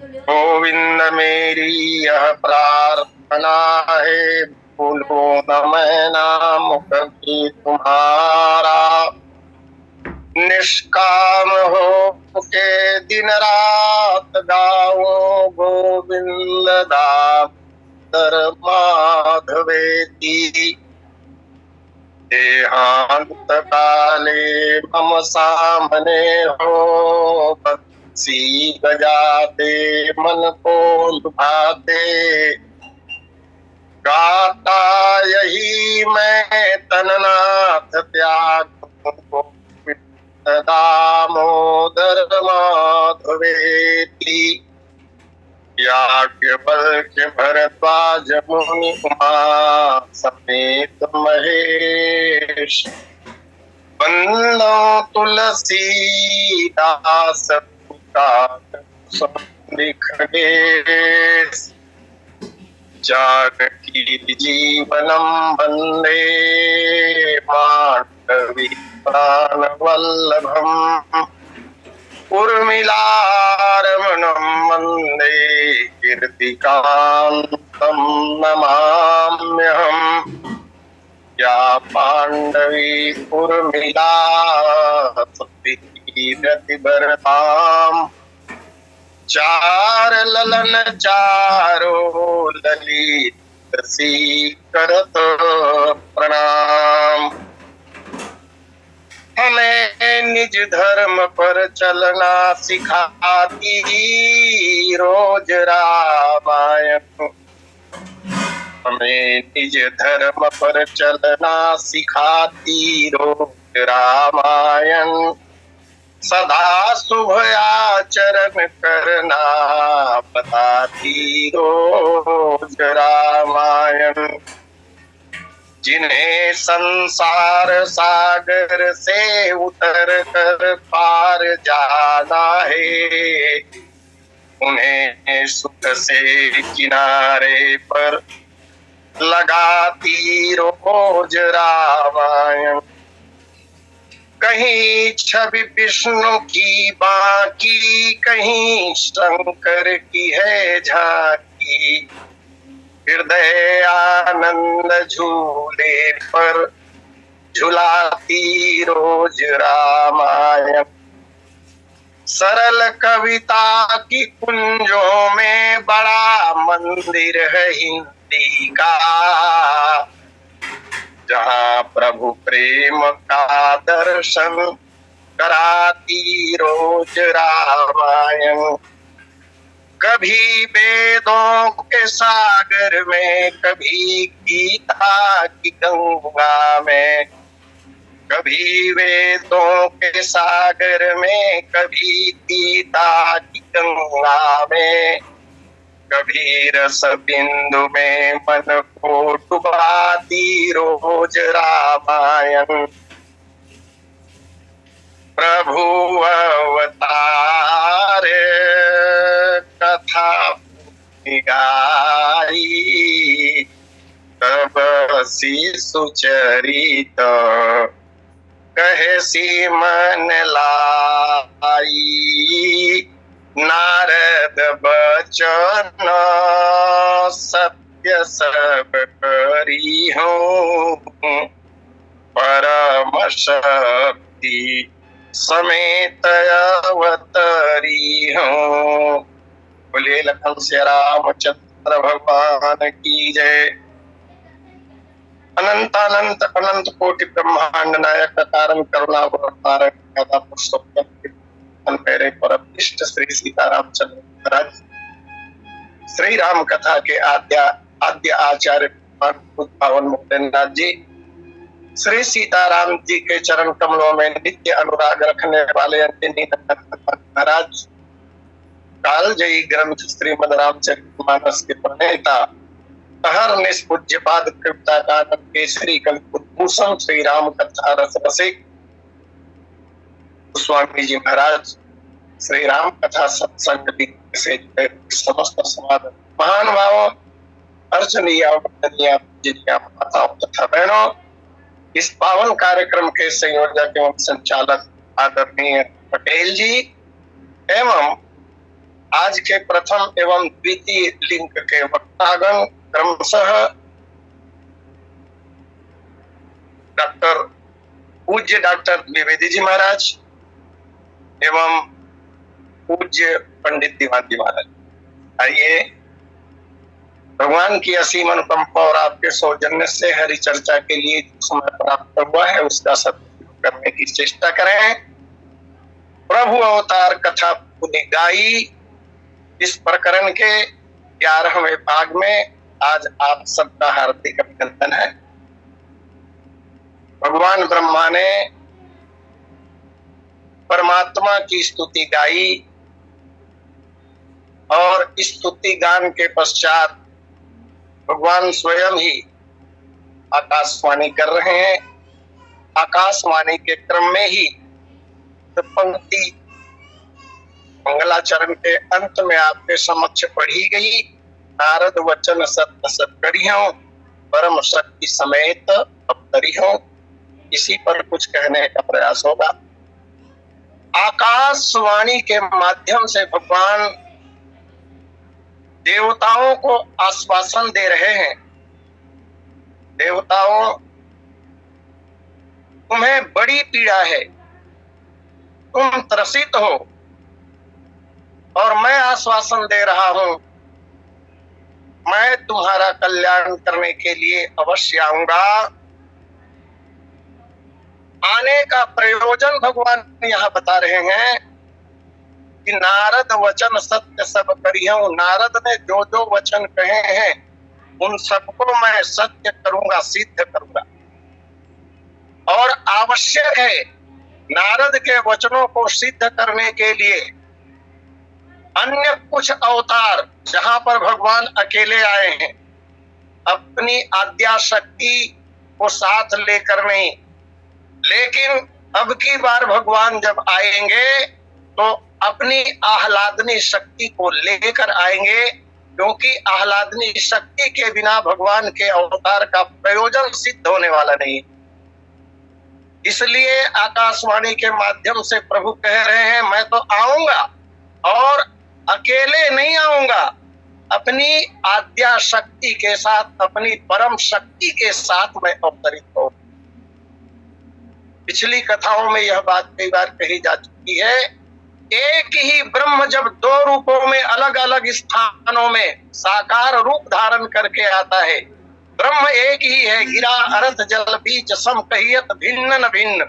गोविंद मेरी यह प्रार्थना है, भूलो न मैं नाम कभी तुम्हारा। निष्काम हो के दिन रात गाओ गोविंद दामोदर माधवेती। देहांत काले मम सामने हो, बंसी बजाते मन को लुभाते। गाता यही मैं तननाथ त्याग दामोदर माधवेती। याज्ञवल्क्य भरद्वाज मुनि उमा समेत महेश। वंदो तुलसीदास खगेश। जानकी जीवनम वंदे माधवी प्राण वल्लभम। उर्मिलारमणं वन्दे कीर्तिकान्तं नमाम्यहम्। या पाण्डवी उर्मिला रतिभरताम्। चार ललन चारो ललित करत प्रणाम। हमें निज धर्म पर चलना सिखाती रोज रामायण। हमें निज धर्म पर चलना सिखाती रोज रामायण। सदा शुभ आचरण करना बताती रोज रामायण। जिन्हें संसार सागर से उतर कर पार जाना है, उन्हें सुख से किनारे पर लगाती रोज रामायण। कहीं छवि विष्णु की बाकी, कहीं शंकर की है झांकी। हृदय आनंद झूले पर झुलाती रोज रामायण। सरल कविता की कुंजों में बड़ा मंदिर है हिंदी का, जहाँ प्रभु प्रेम का दर्शन कराती रोज रामायण। कभी वेदों के सागर में, कभी गीता की गंगा में। कभी वेदों के सागर में, कभी गीता की गंगा में। कभी रस बिंदु में मन को डुबाती रोज रामायण। प्रभु अवतार कथा गाई, तब शिशु चरित कहे सी मन लाई। नारद बचन सत्य सब करी हूँ, परम शक्ति समेत अवतरी हूँ। बोलिए लखन से रामचंद्र भगवान की जय। अनंत अनंत अनंत कोटि ब्रह्मांड नायक कारण करुणावतारक कथा पुरुषोत्तम पेरे पर इष्ट श्री सीतारामचंद्र महाराज श्री राम कथा के आद्य आचार्य पावन मुक्तेन्द्रनाथ जी श्री सीताराम जी के चरण कमलों में नित्य अनुराग रखने वाले महाराज कालजयी ग्रंथ श्रीमद् रामचरितमानस के प्रणेता हर निष्पूज्य पाद कृपा कानन केसरी कल्पभूषण श्री राम कथा रस रसिक स्वामी जी महाराज श्री राम कथा सत्संग से समस्त समाज महान भावों अर्चनीय माताओं तथा बहनों, इस पावन कार्यक्रम के संयोजक एवं संचालक आदरणीय पटेल जी एवं आज के प्रथम एवं द्वितीय लिंक के वक्तागण क्रमशः पूज्य डॉक्टर द्विवेदी जी महाराज एवं पूज्य पंडित दीवान जी महाराज। आइए, भगवान की असीम अनुकंपा और आपके सौजन्य से हरि चर्चा के लिए समय प्राप्त हुआ है उसका सदुपयोग करने की चेष्टा करें। प्रभु अवतार कथा पुनि गाई इस प्रकरण के 11वें भाग में आज आप सबका हार्दिक अभिनंदन है। भगवान ब्रह्मा ने परमात्मा की स्तुति गाई और स्तुति गान के पश्चात भगवान स्वयं ही आकाशवाणी कर रहे हैं। आकाशवाणी के क्रम में ही पंक्ति मंगलाचरण के अंत में आपके समक्ष पढ़ी गई, नारद वचन सत्य सत्करियों परम शक्ति समेत अवतरियों, इसी पर कुछ कहने का प्रयास होगा। आकाशवाणी के माध्यम से भगवान देवताओं को आश्वासन दे रहे हैं। देवताओं, तुम्हें बड़ी पीड़ा है, तुम त्रसित हो और मैं आश्वासन दे रहा हूं, मैं तुम्हारा कल्याण करने के लिए अवश्य आऊंगा। आने का प्रयोजन भगवान यहाँ बता रहे हैं कि नारद वचन सत्य सब करियों। नारद ने जो जो वचन कहे हैं उन सबको मैं सत्य करूंगा, सिद्ध करूंगा। और आवश्यक है नारद के वचनों को सिद्ध करने के लिए अन्य कुछ अवतार जहां पर भगवान अकेले आए हैं, अपनी आद्या शक्ति को साथ लेकर नहीं, लेकिन अब की बार भगवान जब आएंगे तो अपनी आह्लादनी शक्ति को लेकर आएंगे, क्योंकि आह्लादनी शक्ति के बिना भगवान के अवतार का प्रयोजन सिद्ध होने वाला नहीं। इसलिए आकाशवाणी के माध्यम से प्रभु कह रहे हैं, मैं तो आऊंगा और अकेले नहीं आऊंगा, अपनी आद्या शक्ति के साथ, अपनी परम शक्ति के साथ मैं अवतरित हूं। पिछली कथाओं में यह बात कई बार कही जा चुकी है। एक ही ब्रह्म जब दो रूपों में अलग अलग स्थानों में साकार रूप धारण करके आता है, ब्रह्म एक ही है, गिरा अर्थ जल बीच सम कहियत भिन्न न भिन्न,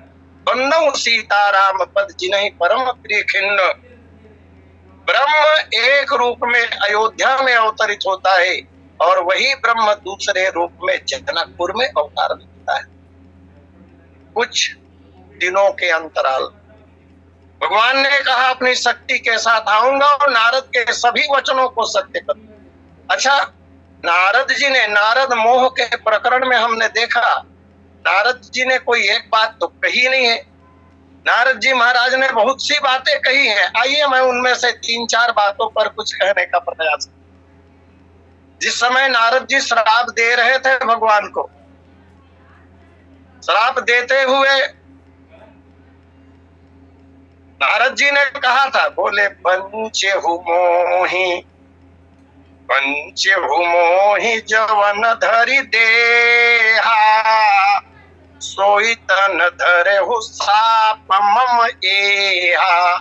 बंदौ सीताराम पद जिन्हि परम प्रिय खिन्न। ब्रह्म एक रूप में अयोध्या में अवतरित होता है और वही ब्रह्म दूसरे रूप में जनकपुर में अवतार लेता है। कुछ दिनों के अंतराल भगवान ने कहा अपनी शक्ति के साथ आऊंगा और नारद के सभी वचनों को सत्य करूंगा। अच्छा, नारद जी ने, नारद मोह के प्रकरण में हमने देखा नारद जी ने कोई एक बात तो कही नहीं है। नारद जी महाराज ने बहुत सी बातें कही हैं। आइए मैं उनमें से 3-4 बातों पर कुछ कहने का प्रयास। जिस समय नारद जी श्राप दे रहे थे भगवान को, श्राप देते हुए नारद जी ने कहा था, बोले पंचे मोहि जवन धरि देहा, सोई तन धरे हु साप मम एहा।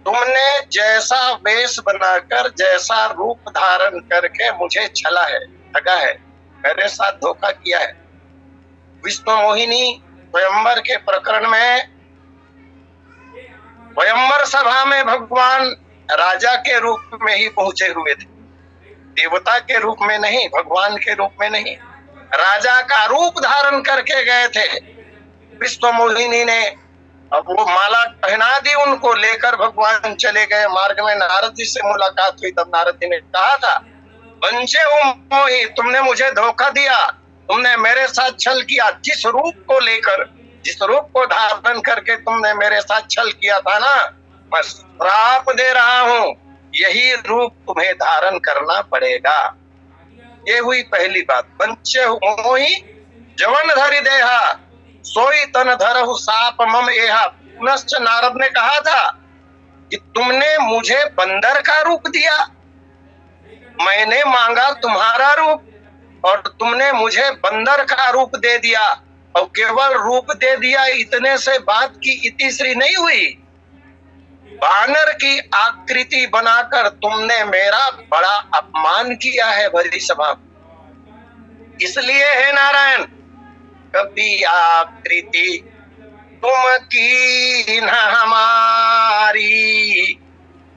तुमने जैसा वेश बनाकर, जैसा रूप धारण करके मुझे छला है, ठगा है, मेरे साथ धोखा किया है। विष्णु मोहिनी स्वयंवर के प्रकरण में, स्वयंवर सभा में भगवान राजा के रूप में ही पहुंचे हुए थे, देवता के रूप में नहीं, भगवान के रूप में नहीं, राजा का रूप धारण करके गए थे। विष्णु मोहिनी ने अब वो माला पहना दी, उनको लेकर भगवान चले गए। मार्ग में नारद जी से मुलाकात हुई, तब नारद जी ने कहा था, पंचे मोहि, तुमने मुझे धोखा दिया, तुमने मेरे साथ छल किया। जिस रूप को लेकर, जिस रूप को धारण करके तुमने मेरे साथ छल किया था ना, मैं श्राप दे रहा हूं, यही रूप तुम्हें धारण करना पड़ेगा। ये हुई पहली बात। पंचे मोहि जवन धरि देहा, सोई तन धरहु साप मम एहा। पुनश्च नारद ने कहा था कि तुमने मुझे बंदर का रूप दिया, मैंने मांगा तुम्हारा रूप और तुमने मुझे बंदर का रूप दे दिया, और केवल रूप दे दिया इतने से बात की इतिश्री नहीं हुई, बानर की आकृति बनाकर तुमने मेरा बड़ा अपमान किया है भरी सभा। इसलिए है नारायण, कभी आकृति तुम की न हमारी,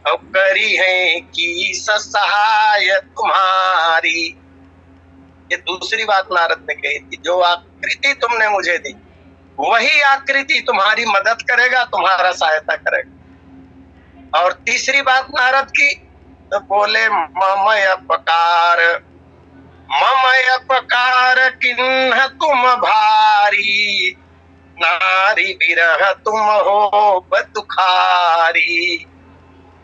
अब करी है की सहाय तुम्हारी। ये दूसरी बात नारद ने कही थी, जो आकृति तुमने मुझे दी वही आकृति तुम्हारी मदद करेगा, तुम्हारा सहायता करेगा। और तीसरी बात नारद की, तो बोले ममय पकार किन्ह तुम भारी, नारी विरह तुम हो बदुखारी।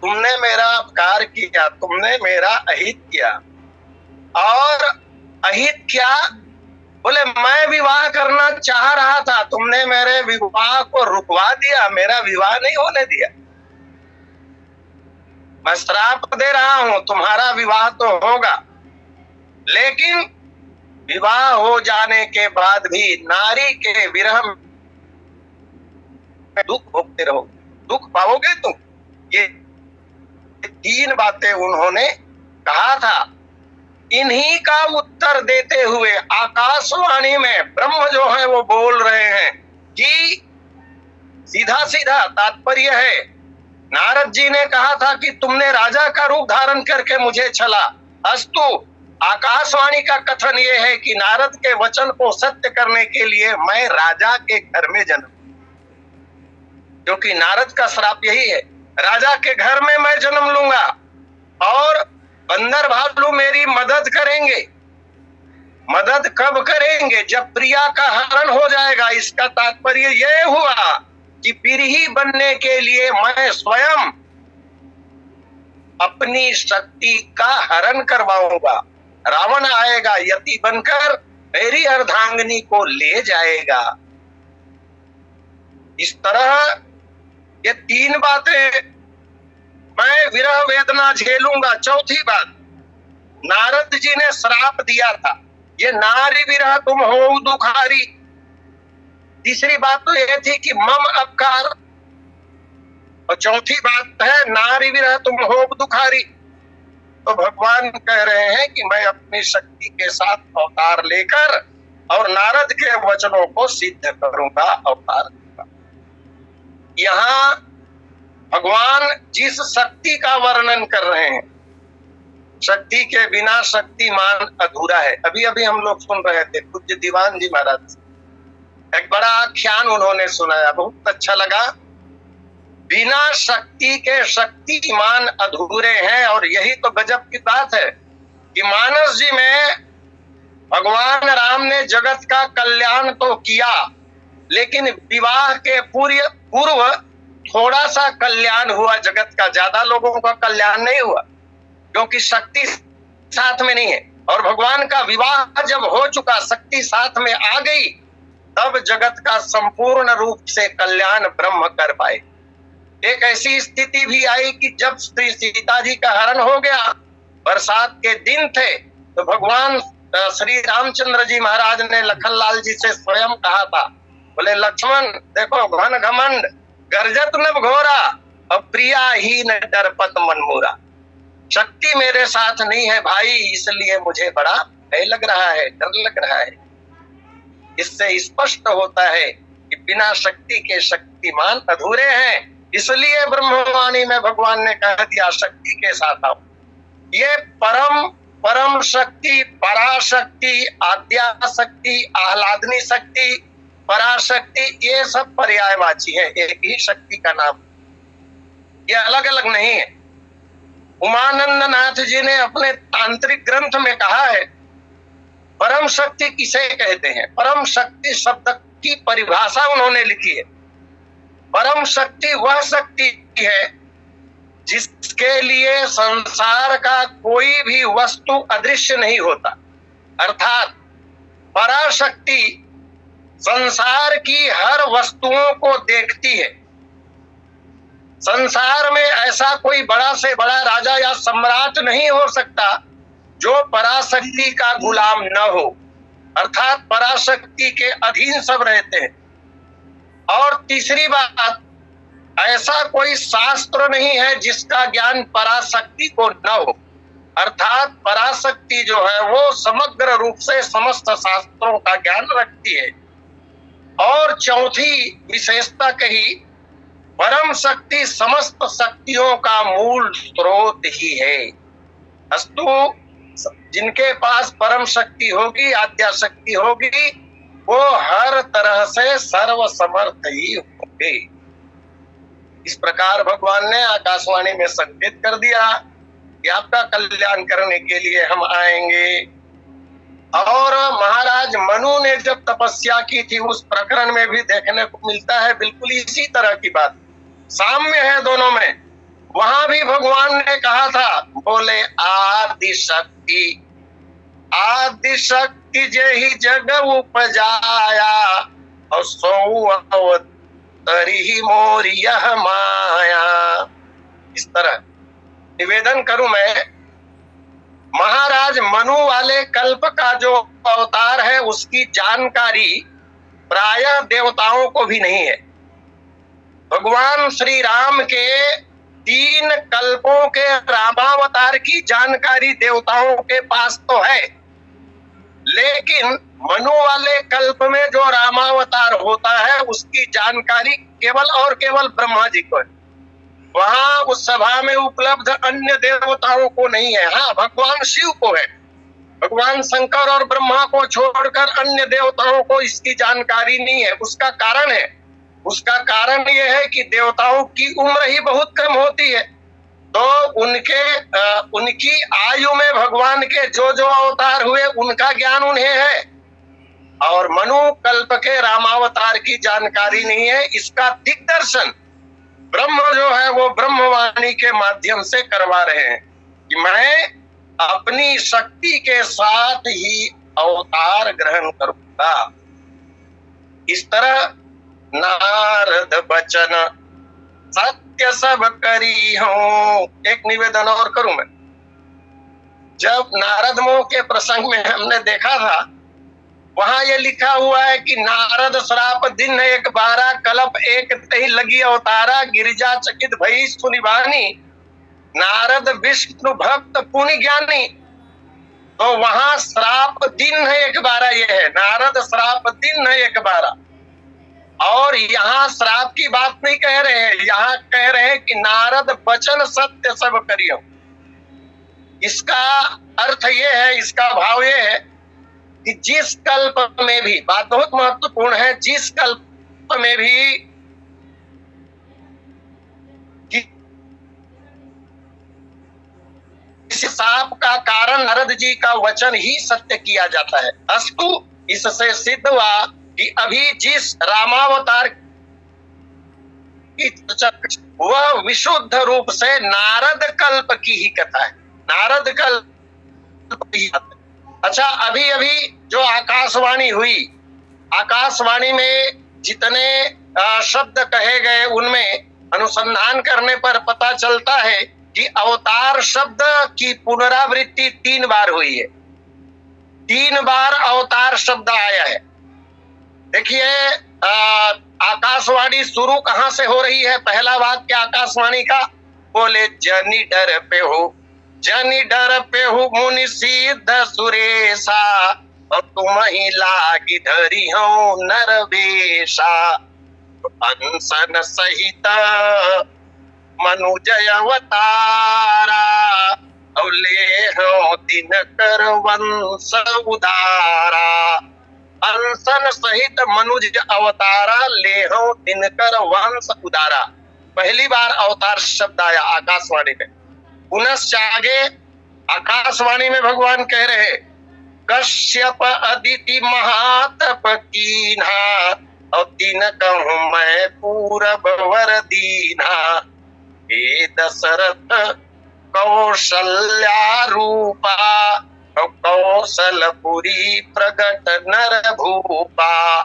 तुमने मेरा अपकार किया, तुमने मेरा अहित किया। और अहित क्या? बोले मैं विवाह करना चाह रहा था, तुमने मेरे विवाह को रुकवा दिया, मेरा विवाह नहीं होने दिया। मैं श्राप दे रहा हूं, तुम्हारा विवाह तो होगा, लेकिन विवाह हो जाने के बाद भी नारी के विरह में दुख भोगते रहोगे, दुख पाओगे तुम। ये तीन बातें उन्होंने कहा था। इन्हीं का उत्तर देते हुए आकाशवाणी में ब्रह्म जो है वो बोल रहे हैं कि सीधा सीधा तात्पर्य है, नारद जी ने कहा था कि तुमने राजा का रूप धारण करके मुझे छला, अस्तु आकाशवाणी का कथन ये है कि नारद के वचन को सत्य करने के लिए मैं राजा के घर में जन्म, क्योंकि नारद का श्राप यही है, राजा के घर में मैं जन्म लूंगा और बंदर भालू मेरी मदद करेंगे। मदद कब करेंगे? जब प्रिया का हरण हो जाएगा। इसका तात्पर्य यह हुआ कि बिरही बनने के लिए मैं स्वयं अपनी शक्ति का हरण करवाऊंगा। रावण आएगा यति बनकर, मेरी अर्धांगिनी को ले जाएगा। इस तरह ये तीन बातें, मैं विरह वेदना झेलूंगा। चौथी बात, नारद जी ने श्राप दिया था, ये नारी विरह तुम हो दुखारी। तीसरी बात तो यह थी कि मम अपकार, और चौथी बात है नारी विरह तुम हो दुखारी। तो भगवान कह रहे हैं कि मैं अपनी शक्ति के साथ अवतार लेकर और नारद के वचनों को सिद्ध करूंगा, अवतार दूंगा। यहाँ भगवान जिस शक्ति का वर्णन कर रहे हैं, शक्ति के बिना शक्तिमान अधूरा है। अभी अभी हम लोग सुन रहे थे पूज्य दीवान जी महाराज, एक बड़ा आख्यान उन्होंने सुनाया, बहुत अच्छा लगा। बिना शक्ति के शक्तिमान अधूरे हैं। और यही तो गजब की बात है कि मानस जी में भगवान राम ने जगत का कल्याण तो किया, लेकिन विवाह के पूर्व थोड़ा सा कल्याण हुआ जगत का, ज्यादा लोगों का कल्याण नहीं हुआ, क्योंकि शक्ति साथ में नहीं है। और भगवान का विवाह जब हो चुका, शक्ति साथ में आ गई, तब जगत का संपूर्ण रूप से कल्याण ब्रह्म कर पाए। एक ऐसी स्थिति भी आई कि जब श्री सीता जी का हरण हो गया, बरसात के दिन थे, तो भगवान श्री रामचंद्र जी महाराज ने लखनलाल जी से स्वयं कहा था, बोले लक्ष्मण देखो, घन घमंड गर्जत नभ घोरा, और प्रिया ही न डरपत मनमोरा। शक्ति मेरे साथ नहीं है भाई, इसलिए मुझे बड़ा भय लग रहा है, डर लग रहा है। इससे स्पष्ट होता है कि बिना शक्ति के शक्तिमान अधूरे हैं। इसलिए ब्रह्मवाणी में भगवान ने कह दिया शक्ति के साथ आओ। ये परम शक्ति, पराशक्ति, आद्या शक्ति, आह्लादनी शक्ति, पराशक्ति, ये सब पर्यायवाची है, एक ही शक्ति का नाम, ये अलग अलग नहीं है। उमानंद नाथ जी ने अपने तांत्रिक ग्रंथ में कहा है, परम शक्ति किसे कहते हैं? परम शक्ति शब्द की परिभाषा उन्होंने लिखी है। परम शक्ति वह शक्ति है जिसके लिए संसार का कोई भी वस्तु अदृश्य नहीं होता। अर्थात पराशक्ति संसार की हर वस्तुओं को देखती है, संसार में ऐसा कोई बड़ा से बड़ा राजा या सम्राट नहीं हो सकता जो पराशक्ति का गुलाम न हो, अर्थात पराशक्ति के अधीन सब रहते हैं। और तीसरी बात, ऐसा कोई शास्त्र नहीं है जिसका ज्ञान पराशक्ति को न हो, अर्थात पराशक्ति जो है वो समग्र रूप से समस्त शास्त्रों का ज्ञान रखती है। और चौथी विशेषता कही, परम शक्ति समस्त शक्तियों का मूल स्रोत ही है। अस्तु, जिनके पास परम शक्ति होगी, आद्या शक्ति होगी, वो हर तरह से सर्वसमर्थ ही होंगे। इस प्रकार भगवान ने आकाशवाणी में संकेत कर दिया कि आपका कल्याण करने के लिए हम आएंगे। और महाराज मनु ने जब तपस्या की थी उस प्रकरण में भी देखने को मिलता है बिल्कुल इसी तरह की बात, साम्य है दोनों में। वहां भी भगवान ने कहा था, बोले आदि शक्ति जेहि जग उपजाया और सौ अवतरी मोर यह माया। इस तरह निवेदन करूं मैं, महाराज मनु वाले कल्प का जो अवतार है उसकी जानकारी प्रायः देवताओं को भी नहीं है। भगवान श्री राम के 3 कल्पों के रामावतार की जानकारी देवताओं के पास तो है, लेकिन मनु वाले कल्प में जो रामावतार होता है उसकी जानकारी केवल और केवल ब्रह्मा जी को है। वहां उस सभा में उपलब्ध अन्य देवताओं को नहीं है। हाँ, भगवान शिव को है, भगवान शंकर और ब्रह्मा को छोड़कर अन्य देवताओं को इसकी जानकारी नहीं है। उसका कारण यह है कि देवताओं की उम्र ही बहुत कम होती है, तो उनकी आयु में भगवान के जो जो अवतार हुए उनका ज्ञान उन्हें है, और मनु कल्प के रामावतार की जानकारी नहीं है। इसका दिग्दर्शन ब्रह्म जो है वो ब्रह्मवाणी के माध्यम से करवा रहे हैं कि मैं अपनी शक्ति के साथ ही अवतार ग्रहण करूंगा। इस तरह नारद बचन सत्य सब करी हूं। एक निवेदन और करूं मैं, जब नारद मोह के प्रसंग में हमने देखा था, वहां ये लिखा हुआ है कि नारद श्राप दिन एक बारा कल्प एक तही लगी अवतारा गिरिजा चकित भई सुनिबानी नारद विष्णु भक्त पुण्य ज्ञानी। तो वहां श्राप दिन है एक बारा, ये है नारद श्राप दिन है एक बारा। और यहाँ श्राप की बात नहीं कह रहे हैं, यहाँ कह रहे हैं कि नारद वचन सत्य सब करियो। इसका अर्थ ये है, इसका भाव ये है कि जिस कल्प में भी, बात बहुत महत्वपूर्ण है, जिस कल्प में भी इस शाप का कारण नारद जी का वचन ही सत्य किया जाता है। अस्तु, इससे सिद्ध हुआ कि अभी जिस रामावतार की वह विशुद्ध रूप से नारद कल्प की ही कथा है, नारद कल्प की। अच्छा, अभी अभी जो आकाशवाणी हुई, आकाशवाणी में जितने शब्द कहे गए उनमें अनुसंधान करने पर पता चलता है कि अवतार शब्द की पुनरावृत्ति 3 बार हुई है। 3 बार अवतार शब्द आया है। देखिए, आकाशवाणी शुरू कहां से हो रही है? पहला वाक्य आकाशवाणी का, बोले जनी डर पे हो, जनी डर पे हो मुनि सिद्ध सुरेशा और तुम ही लागी धरी हो नरवेशा। अनसन सहित मनुजय अवतारा और ले हो दिनकर वंश उदारा। अनसन सहित मनुज अवतारा ले हो दिनकर वंश उदारा। पहली बार अवतार शब्द आया आकाशवाणी में। पुनश्च आगे आकाशवाणी में भगवान कह रहे, कश्यप अदिति महातप कीन्हा और दिन कहूं मैं पूरब वर दीन्हा। हे दशरथ कौशल्या रूपा कौशलपुरी प्रगट नर भूपा।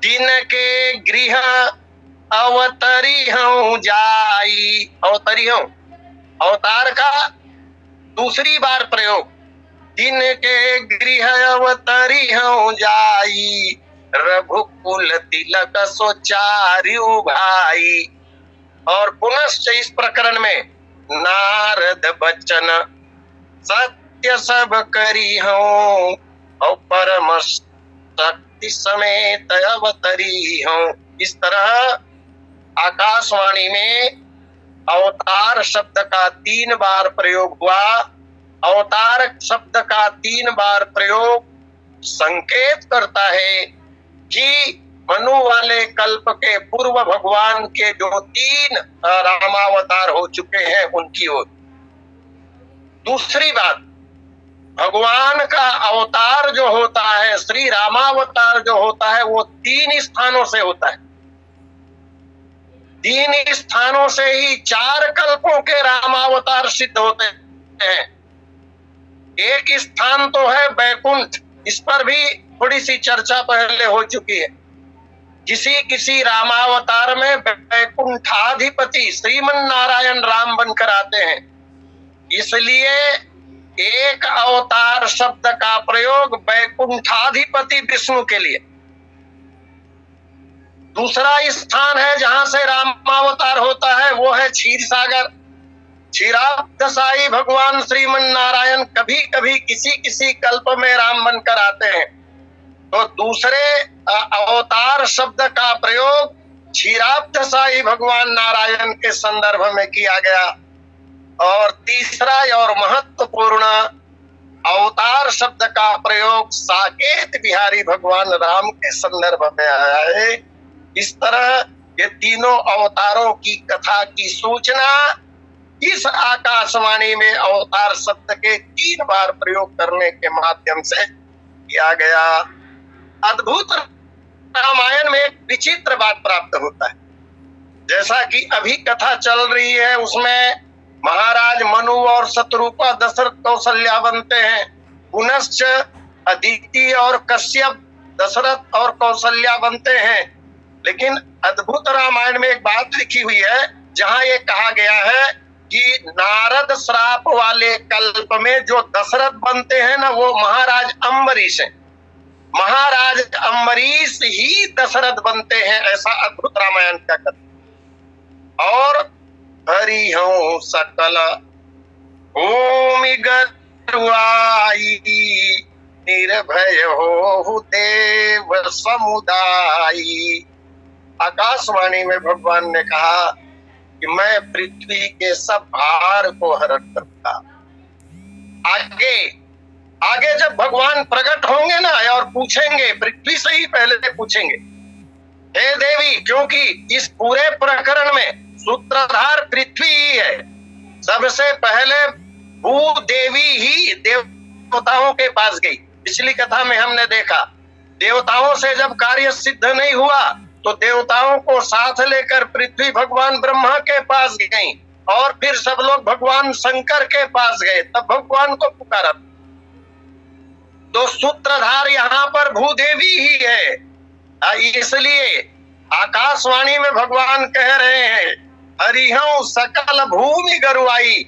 दिन के गृह अवतरी हूँ जाई, अवतरी हूँ, अवतार का दूसरी बार प्रयोग। दिन के गृह अवतरी हूँ जाई, रघुकुल तिलक सोचार्यु भाई। और पुनश्च इस प्रकरण में नारद बचन सत्य सब करी हूँ, और परम शक्ति समेत अवतरी हूँ। इस तरह आकाशवाणी में अवतार शब्द का 3 बार प्रयोग हुआ। अवतार शब्द का 3 बार प्रयोग संकेत करता है कि मनु वाले कल्प के पूर्व भगवान के जो 3 रामावतार हो चुके हैं उनकी ओर। दूसरी बात, भगवान का अवतार जो होता है, श्री रामावतार जो होता है, वो 3 स्थानों से होता है। 3 स्थानों से ही 4 कल्पों के रामावतार सिद्ध होते हैं। एक स्थान तो है बैकुंठ, इस पर भी थोड़ी सी चर्चा पहले हो चुकी है। किसी रामावतार में बैकुंठाधिपति श्रीमन नारायण राम बनकर आते हैं, इसलिए एक अवतार शब्द का प्रयोग बैकुंठाधिपति विष्णु के लिए। दूसरा स्थान है जहां से रामावतार होता है, वो है क्षीर सागर। क्षीराब्दशाही भगवान श्रीमन नारायण कभी कभी किसी कल्प में राम बनकर आते हैं, तो दूसरे अवतार शब्द का प्रयोग क्षीराब्दशाही भगवान नारायण के संदर्भ में किया गया। और तीसरा और महत्वपूर्ण अवतार शब्द का प्रयोग साकेत बिहारी भगवान राम के संदर्भ में आया है। इस तरह ये तीनों अवतारों की कथा की सूचना इस आकाशवाणी में अवतार शब्द के 3 बार प्रयोग करने के माध्यम से किया गया। अद्भुत रामायण में एक विचित्र बात प्राप्त होता है। जैसा कि अभी कथा चल रही है, उसमें महाराज मनु और शत्रुपा दशरथ कौशल्या बनते हैं। पुनश्च अदिति और कश्यप दशरथ और कौशल्या बनते हैं। लेकिन अद्भुत रामायण में एक बात लिखी हुई है, जहां ये कहा गया है कि नारद श्राप वाले कल्प में जो दशरथ बनते हैं ना, वो महाराज अम्बरीश हैं। महाराज अम्बरीश ही दशरथ बनते हैं, ऐसा अद्भुत रामायण का कथा। और हरि हूँ सकल भूमि गरुआई, निर्भय हो देव समुदाई। आकाशवाणी में भगवान ने कहा कि मैं पृथ्वी के सब भार को हरण करूंगा। आगे जब भगवान प्रकट होंगे ना और पूछेंगे, पृथ्वी से ही पहले पूछेंगे, हे देवी, क्योंकि इस पूरे प्रकरण में सूत्रधार पृथ्वी ही है। सबसे पहले भूदेवी ही देवताओं के पास गई। पिछली कथा में हमने देखा, देवताओं से जब कार्य सिद्ध नहीं हुआ तो देवताओं को साथ लेकर पृथ्वी भगवान ब्रह्मा के पास गई, और फिर सब लोग भगवान शंकर के पास गए, तब भगवान को पुकारा। तो सूत्रधार यहाँ पर भूदेवी ही है। इसलिए आकाशवाणी में भगवान कह रहे हैं, हरिहं सकल भूमि गरुआई।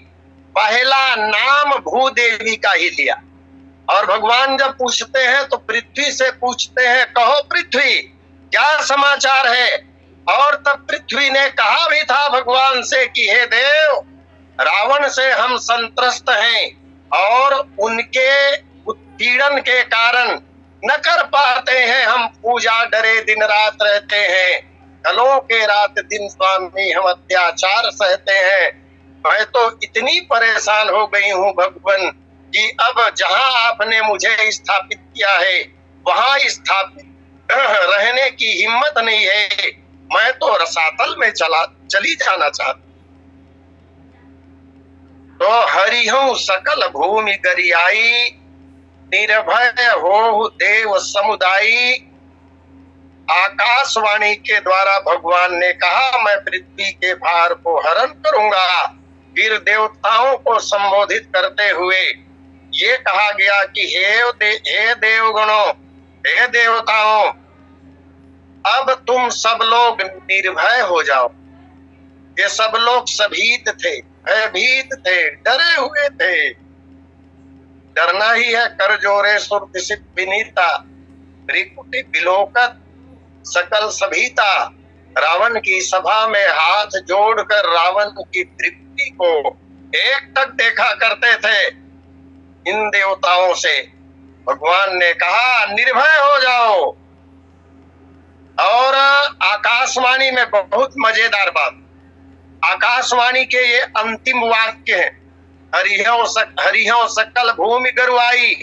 पहला नाम भूदेवी का ही लिया। और भगवान जब पूछते हैं तो पृथ्वी से पूछते हैं, कहो पृथ्वी क्या समाचार है। और तब पृथ्वी ने कहा भी था भगवान से कि हे देव, रावण से हम संत्रस्त हैं और उनके उत्पीड़न के कारण न कर पाते हैं हम पूजा, डरे दिन रात रहते हैं, कलों के रात दिन स्वामी हम अत्याचार सहते हैं। मैं तो इतनी परेशान हो गई हूँ भगवान कि अब जहाँ आपने मुझे स्थापित किया है वहां स्थापित रहने की हिम्मत नहीं है। मैं तो रसातल में चली जाना चाहती। तो हरिहं सकल भूमि गरियाई, निर्भय हो देव समुदायी। आकाशवाणी के द्वारा भगवान ने कहा, मैं पृथ्वी के भार को हरण करूंगा। फिर देवताओं को संबोधित करते हुए ये कहा गया कि हे देवगणों, हे देवताओं, अब तुम सब लोग निर्भय हो जाओ। ये सब लोग सभीत थे, भयभीत थे, डरे हुए थे। डरना ही है। कर जोरे सुर दिसित विनीता, त्रिकुटी बिलोकत सकल सभीता। रावण की सभा में हाथ जोड़कर रावण की त्रिकुटी को एकटक देखा करते थे इन देवताओं से। भगवान ने कहा निर्भय हो जाओ। और आकाशवाणी में बहुत मजेदार बात, आकाशवाणी के ये अंतिम वाक्य हैं, हरिहो सकल भूमि गरुआई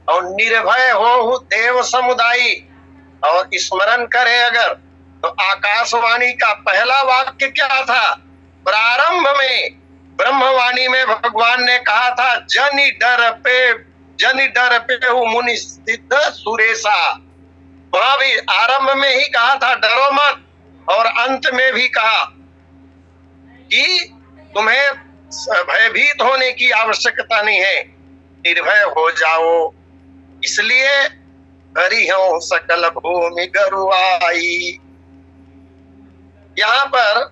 और निर्भय हो देव समुदायी। और स्मरण करें अगर तो आकाशवाणी का पहला वाक्य क्या था? प्रारंभ में ब्रह्मवाणी में भगवान ने कहा था जनि डर पे मुनि सिद्ध सुरेशा। वहां भी आरंभ में ही कहा था डरो मत, और अंत में भी कहा कि तुम्हें भयभीत होने की आवश्यकता नहीं है, निर्भय हो जाओ। इसलिए हरिहो सकल भूमि गरुआई। यहाँ पर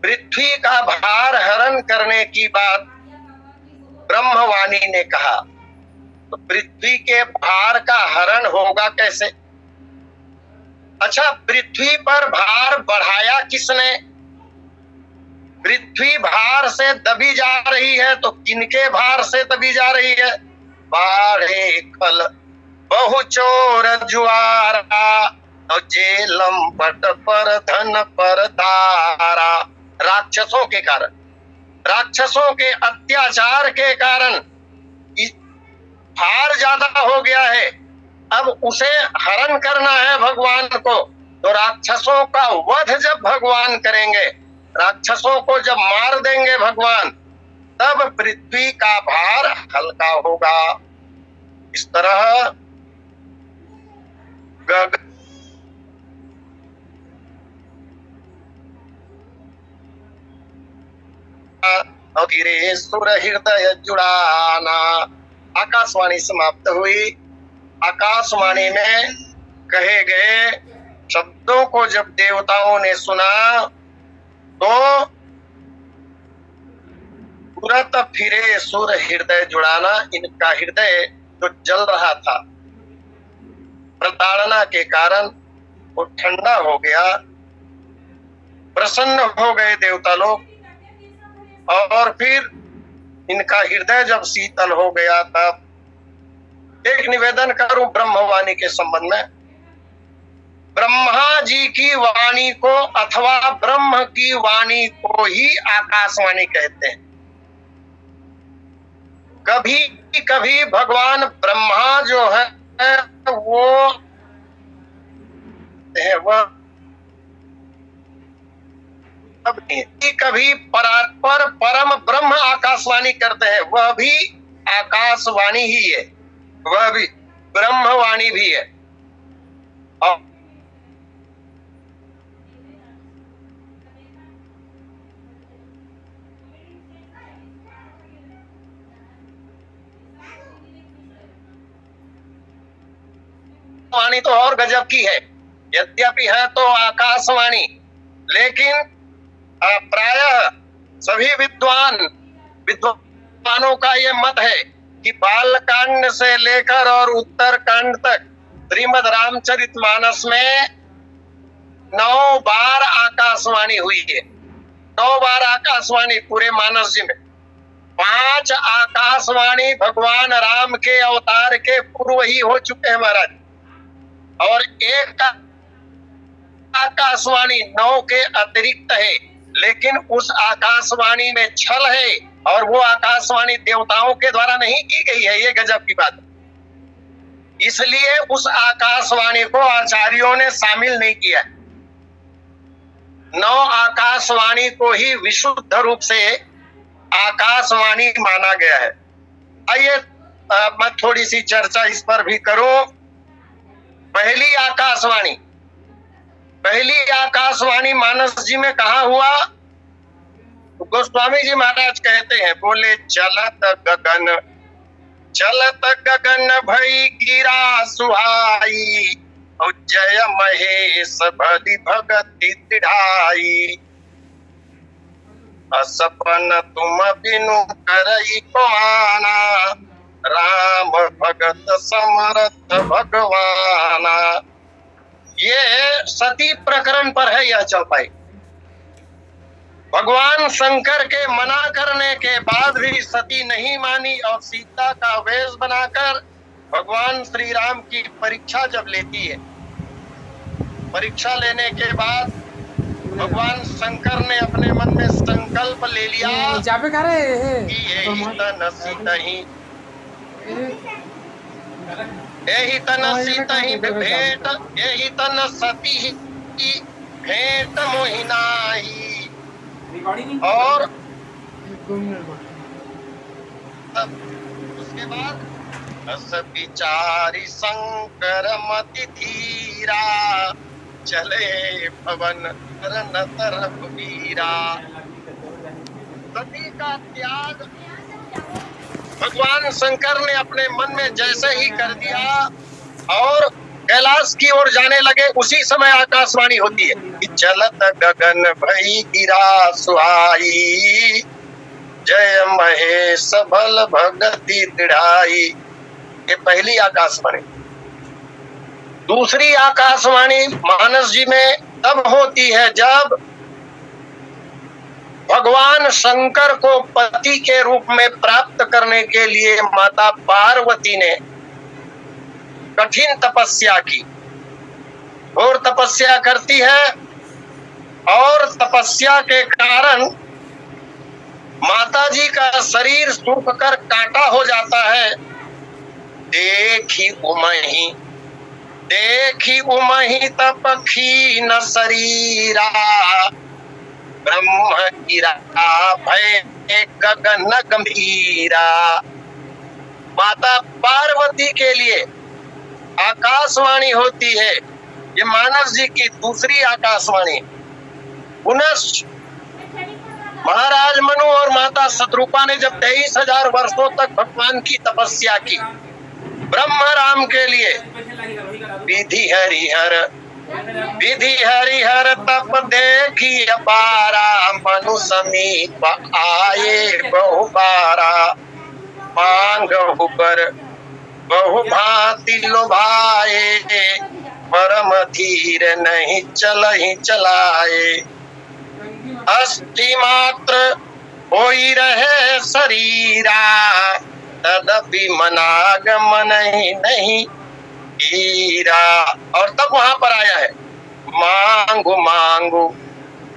पृथ्वी का भार हरण करने की बात ब्रह्मवाणी ने कहा, तो पृथ्वी के भार का हरण होगा कैसे? अच्छा, पृथ्वी पर भार बढ़ाया किसने? पृथ्वी भार से दबी जा रही है, तो किनके भार से दबी जा रही है? बाढ़े खल बहु चोर जुआरा, जेलम पट पर धन पर धारा। राक्षसों के कारण, राक्षसों के अत्याचार के कारण भार ज्यादा हो गया है। अब उसे हरण करना है भगवान को, तो राक्षसों का वध जब भगवान करेंगे, राक्षसों को जब मार देंगे भगवान, तब पृथ्वी का भार हल्का होगा। इस तरह धीरे सुर हृदय जुड़ाना। आकाशवाणी समाप्त हुई। आकाशवाणी में कहे गए शब्दों को जब देवताओं ने सुना तो तुरंत फिरे सुर हृदय जुड़ाना। इनका हृदय जो जल रहा था प्रताड़ना के कारण वो ठंडा हो गया, प्रसन्न हो गए देवता लोग। और फिर इनका हृदय जब शीतल हो गया तब एक निवेदन करूं ब्रह्मवाणी के संबंध में। ब्रह्मा जी की वाणी को अथवा ब्रह्म की वाणी को ही आकाशवाणी कहते हैं। कभी कभी भगवान ब्रह्मा जो है वो कभी परात्पर परम ब्रह्म आकाशवाणी करते हैं, वह भी आकाशवाणी ही है, वह भी ब्रह्मवाणी भी है। और वाणी तो और गजब की है, यद्यपि है तो आकाशवाणी, लेकिन प्रायः सभी विद्वानों का ये मत है कि बालकांड से लेकर और उत्तरकांड तक श्रीमद् रामचरितमानस में 9 बार आकाशवाणी हुई है। 9 बार आकाशवाणी पूरे मानस जी में। 5 आकाशवाणी भगवान राम के अवतार के पूर्व ही हो चुके हैं महाराज, और एक आकाशवाणी 9 के अतिरिक्त है। लेकिन उस आकाशवाणी में छल है, और वो आकाशवाणी देवताओं के द्वारा नहीं की गई है, ये गजब की बात। इसलिए उस आकाशवाणी को आचार्यों ने शामिल नहीं किया। 9 आकाशवाणी को ही विशुद्ध रूप से आकाशवाणी माना गया है। आइए मैं थोड़ी सी चर्चा इस पर भी करूं। पहली आकाशवाणी मानस जी में कहा हुआ? तो गोस्वामी जी महाराज कहते हैं, बोले चलत गगन भई गिरा सुहाई, जय महेश भली भगति दृढ़ाई, असपन तुम बिनु करई पाना, राम भगत समर्थ भगवाना। ये सती प्रकरण पर है, यह चल पाई। भगवान शंकर के मना करने के बाद भी सती नहीं मानी और सीता का वेश बनाकर भगवान श्री राम की परीक्षा जब लेती है, परीक्षा लेने के बाद भगवान शंकर ने अपने मन में संकल्प ले लिया कि यही तन सीतहि, यही तन सीतहि भेंट, यही तन सती भेंट मोहि नाहि। और उसके बाद अस विचारी शंकर मति धीरा, चले पवन तरन तरफ वीरा। सती का त्याग भगवान शंकर ने अपने मन में जैसे ही कर दिया और कैलाश की ओर जाने लगे, उसी समय आकाशवाणी होती है कि चलत गगन भई गिरा सुहाई, जय महेश भल भगति दृढ़ाई। ये पहली आकाशवाणी। दूसरी आकाशवाणी मानस जी में तब होती है जब भगवान शंकर को पति के रूप में प्राप्त करने के लिए माता पार्वती ने कठिन तपस्या की, और तपस्या करती है और तपस्या के कारण माताजी का शरीर सूख कर कांटा हो जाता है। देखी उमहि तप खीन शरीरा, ब्रह्म गिरा भय गगन गंभीरा। माता पार्वती के लिए आकाशवाणी होती है, ये मानस जी की दूसरी आकाशवाणी। पुनः महाराज मनु और माता शत्रुपा ने जब 23,000 वर्षों तक भगवान की तपस्या की ब्रह्म राम के लिए, विधि हरिहर तप देखी अपारा, मनु समीप आए बहुबारा, मांगहु बर बहु भांति लुभाए, परम धीर नहीं चलहि चलाए। अस्थि मात्र होई रहे शरीरा, तदपि मनागमन ही नहीं हीरा। और तब वहां पर आया है मांगू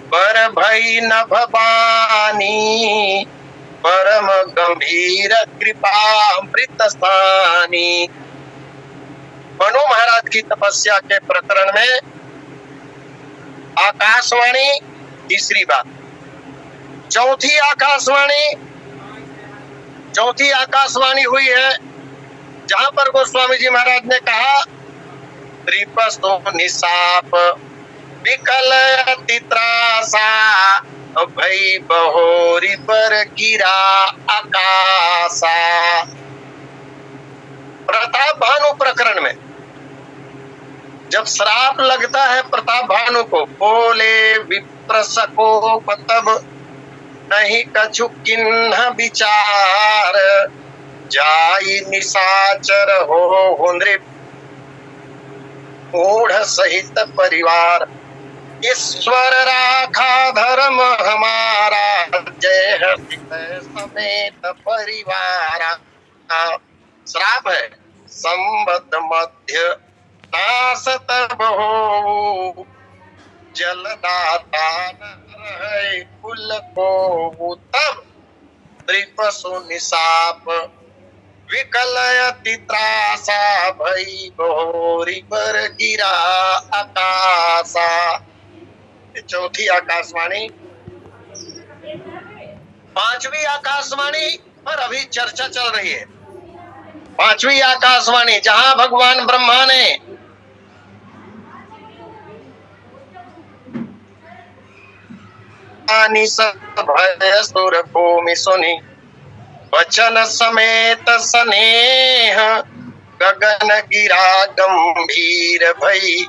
बर भई न भवानी, परम गंभीर कृपा अमृत स्थानी। मनु महाराज की तपस्या के प्रकरण में आकाशवाणी तीसरी बात। चौथी आकाशवाणी हुई है जहां पर गोस्वामी जी महाराज ने कहा, त्रिपस्तो निसाप विकल अति त्रासा, भई बहोरी पर गिरा आकाशा। प्रताप भानु प्रकरण में जब श्राप लगता है प्रताप भानु को, बोले विप्र सको तब नहीं कछु किन्ह विचार, जाई निशाचर हो नृप मूढ़ सहित परिवार, ईश्वर राखा धर्म हमारा, जय समेत परिवार। श्राप है संबद्ध मध्य नाश तब हो, जलदाता न रहे कुल को, तब त्रिपसु निशाप विकलयति त्रासा, भई बहोरी पर गिरा आकाशा। चौथी आकाशवाणी। पांचवी आकाशवाणी पर अभी चर्चा चल रही है। पांचवी आकाशवाणी जहां भगवान ब्रह्मा ने भय सुर भूमि सुनी, वचन समेत स्नेह गगन गिरा गंभीर भई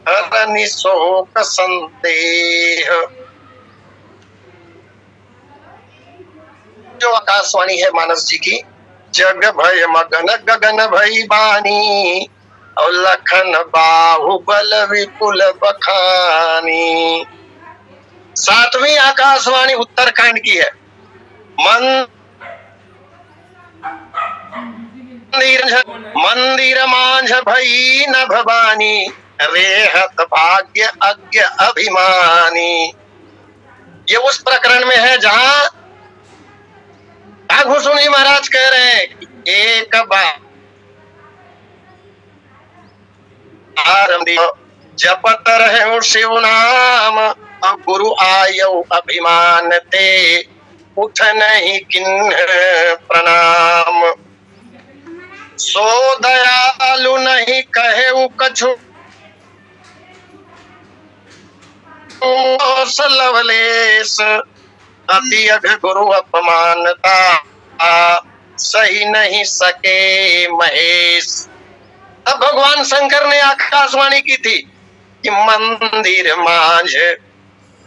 हरनि शोक संदेह। जो आकाशवाणी है मानस जी की, जग भय मगन गगन भई बानी और लखन बाहुबल विपुल बखानी। सातवीं आकाशवाणी उत्तरकांड की है। मंदिर मांझ भई नभ बानी रेहत भाग्य अज्ञ अभिमानी। ये उस प्रकरण में है जहां घुसुनी महाराज कह रहे हैं कि एक बार जपत रहे शिव नाम गुरु आयु अभिमान ते उठ नहीं किन्ह प्रणाम। सो दयालु नहीं कहे कछु लवलेश अति अघ गुरु अपमानता सही नहीं सके महेश। तब भगवान शंकर ने आकाशवाणी की थी कि मंदिर मांझ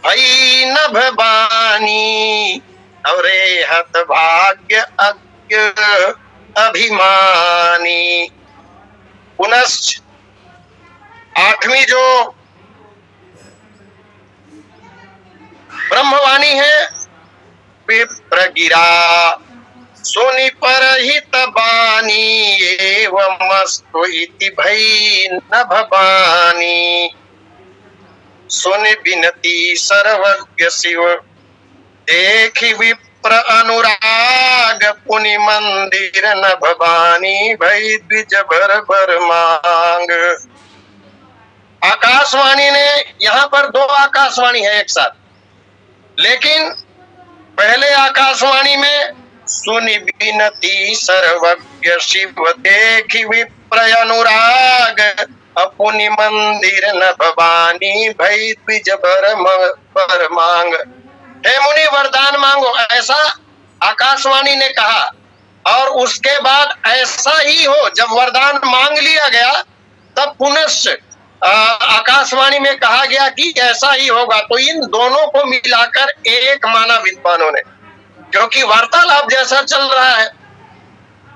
भई नभ बानी और रेहत भाग्य अज्ञ अभिमानी। पुनश्च आठवीं जो ब्रह्मवाणी है, विप्र गिरा सोनी पर हित बानी एवं इति भई नभ बानी। सुनि बिनती सर्वज्ञ शिव देखि विप्र अनुराग पुनि मंदिर नभ बानी भई द्विज भर भर मांग। आकाशवाणी ने, यहाँ पर दो आकाशवाणी है एक साथ, लेकिन पहले आकाशवाणी में सुनि बिनती सर्वज्ञ शिव देखि विप्र अनुराग अपुनि मंदिर नभ बानी भई द्विज भर मांग। हे मुनि वरदान मांगो, ऐसा आकाशवाणी ने कहा। और उसके बाद ऐसा ही हो, जब वरदान मांग लिया गया तब पुनः आकाशवाणी में कहा गया कि ऐसा ही होगा। तो इन दोनों को मिलाकर एक माना विद्वानों ने, क्योंकि वार्तालाप जैसा चल रहा है।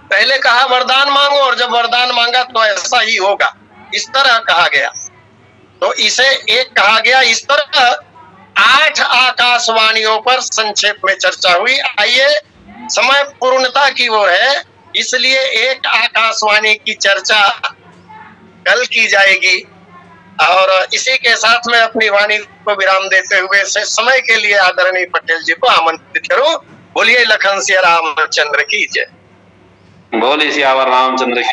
पहले कहा वरदान मांगो और जब वरदान मांगा तो ऐसा ही होगा, इस तरह कहा गया। तो इसे एक कहा गया। इस तरह 8 आकाशवाणियों पर संक्षेप में चर्चा हुई। आइए, समय पूर्णता की ओर है, इसलिए एक आकाशवाणी की चर्चा कल की जाएगी। और इसी के साथ में अपनी वाणी को विराम देते हुए से समय के लिए आदरणीय पटेल जी को आमंत्रित करूं। बोलिए लखन सिया रामचंद्र की जय। बोलिए सियावर रामचंद्र की